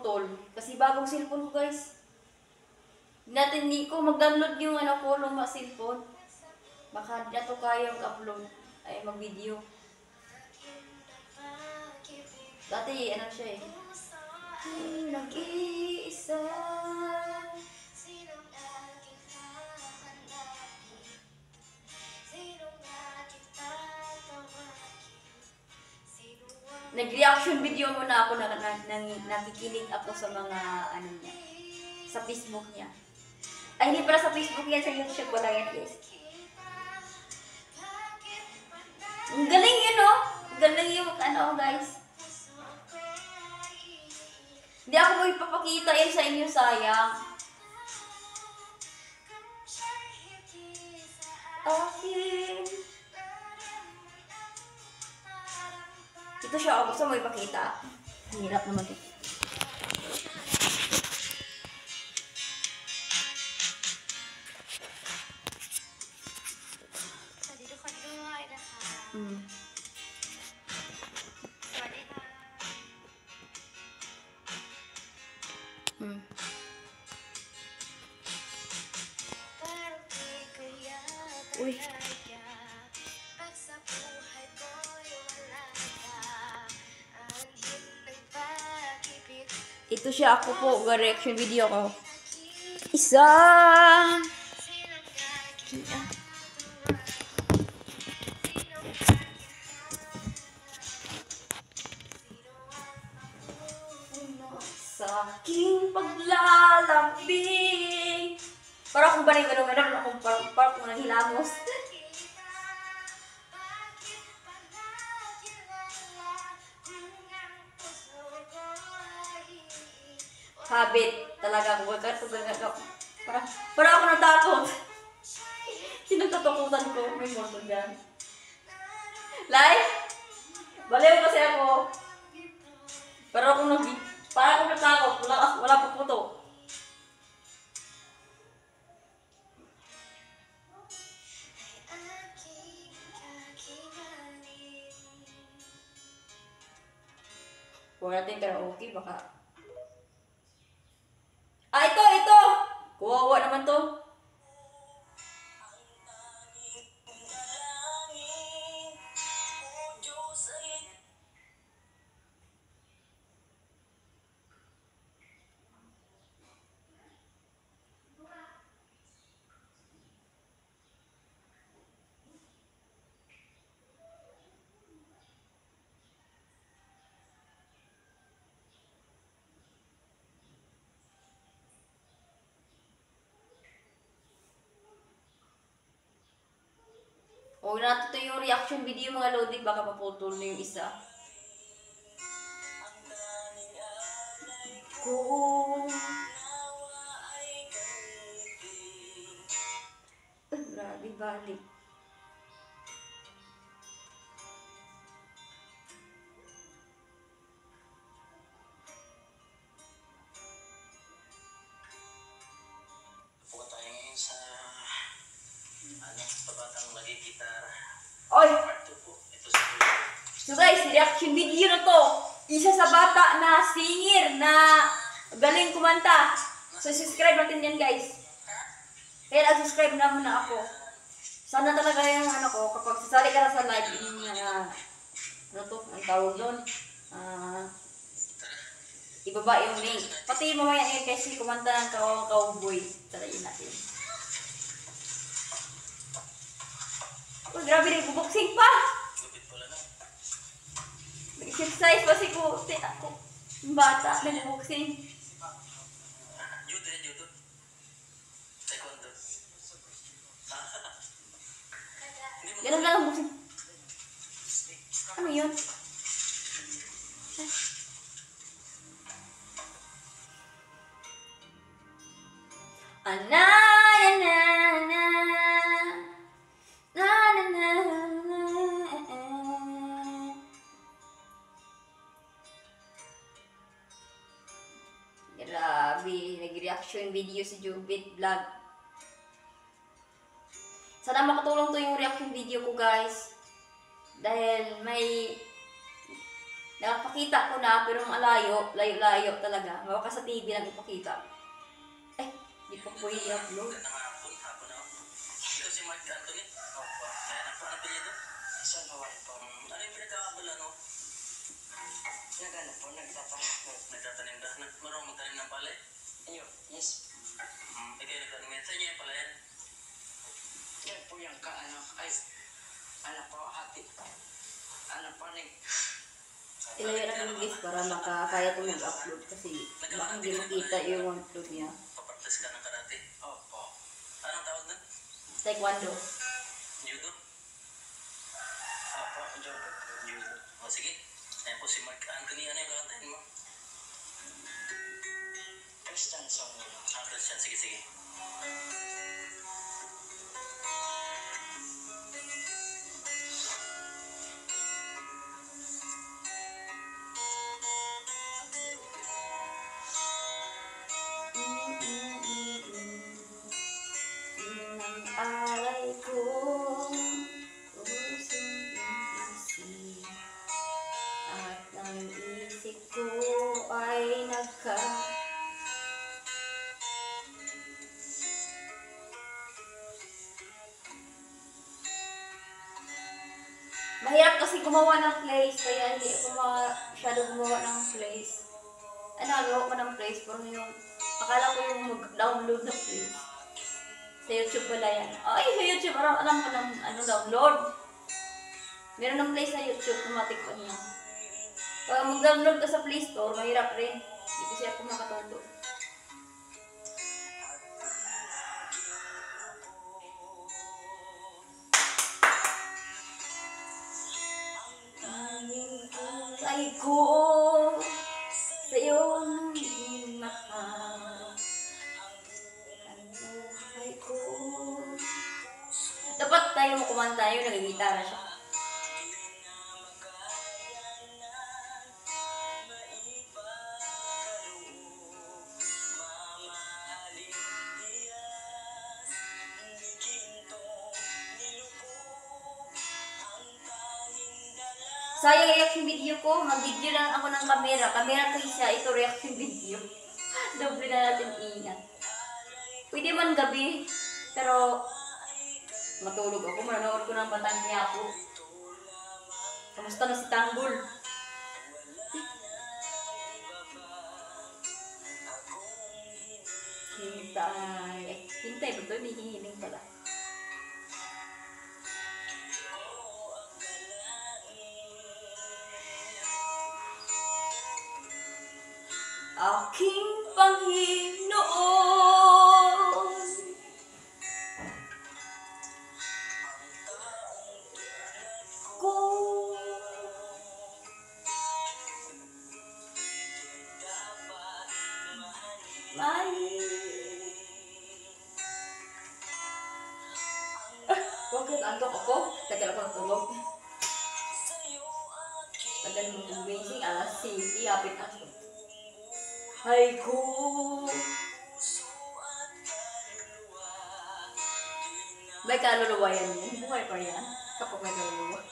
maputol. Kasi bagong cellphone ko guys. Hindi ko mag-download yung ano ko, luma cellphone. Baka na to kayang upload. Ay, mag-video. Dati, ano siya eh. Nag-iisa. Nag-reaction video muna ako na nakikinig ako sa mga ano niya. Sa Facebook niya. Ay, hindi pala sa Facebook yan. Sa YouTube ko lang yan guys. Ang galing yun oh. Galing yung ano guys. Hindi ako mo ipapakita yan sa inyo, sayang. Okay. Ito siya, gusto mo ipakita? Hirap naman ito. Uy. Ito siya, ako po, reaction video ko. Isa. Sa aking paglalambing. Para akong banig-banig, para akong nanghilamos. Habit talaga ako. Para ako natakot. Sinong tatakutan ko? May moto dyan. Live? Baliw kasi ako. Para ako natakot. Wala pa puto. Huwag natin karaoke, baka. Ah, ito! Kuwawa naman to. Huwag natin ito yung reaction video mga lodi, baka maputol na yung isa. Kung grabe, balik. Pupunta tayo ngayon sa pabatang magigitar. Oy! Ito sa So guys, reaction video na to. Isa sa bata na singer na galing kumanta. So subscribe natin yan guys. Kaya nag-subscribe na muna ako. Sana talaga yung ano ko, kapag sasali ka na sa live, ano to, ang tawag doon, ibaba yung link. Pati mamaya ngayon kasi kumanta ng cowboy. Tarayin natin. Oh, grabe rin, buboksing pa! Exercise pa si Kuti ako. Yung bata, nag-boxing. Judo. Taekwondo. Ganun lang ang boxing. Ano yun? Grabe, nag-reaction video si Jubit Vlog. Sana makatulong to yung reaction video ko guys. Dahil may Nakapakita ko na, pero malayo, layo-layo talaga. Baka sa TV lang ipakita. Eh, di ko po i-upload. Magandang hapon na. Ikaw si Mark Anthony? Opo. Kaya na po, ano pinito? Isang Hawaii po. Ano yung pinagkakabala, no? Nagano po, nagtatanim. Nagtatanim ka? Marunong magtanim ng palay? Ayun, yes. Ikaw nagtanim yan. Sa inyo yung palayan? Yan po yung po, hati. Po, Ilayo lang yung guys para makakaya ko mag-upload kasi baka hindi makita yung upload niya. Papractice ka ng karate? Opo. Anong tawag doon? Taekwondo. Judo? Opo, judo. Judo. O sige. Ayan po si Mark Anthony. Ano yung kakantahin mo? Christian song. Christian. Sige, sige. Alay ko, pusong isip, at ang isip ko ay Mahirap kasi gumawa ng place, kaya hindi ako masyado gumawa ng place. Gawa ko ng place, pero yung, akala ko yung mag-download ng place. Sa YouTube pala yan. Ay, sa YouTube, alam ko ng download. Meron ng place sa YouTube, automatic pa niya. Pag mag-download ka sa Play Store, mahirap rin. Hindi kasi ako makatuto. Ay ko sa iyong mahal. Ay ko. Dapat tayo mo kumanta yun, nagigitara siya. Sayang reaction video ko, mag-video lang ako ng camera. Camera ko isa, ito reaction video. Doble na natin ingat. Pwede man gabi, pero matulog ako. Manonood ko ng Batang Quiapo. Kamusta na si Tanggol? Hintay. Hintay ba ito? May hihiling pala. Aking Panginoon, ko bakit antok ako? Tagal ako natulog. Tagal mo gumising, alas 7, apit na ako. Ay ko. May kaluluwa yan. Buhay pa yan. Kapag may kaluluwa.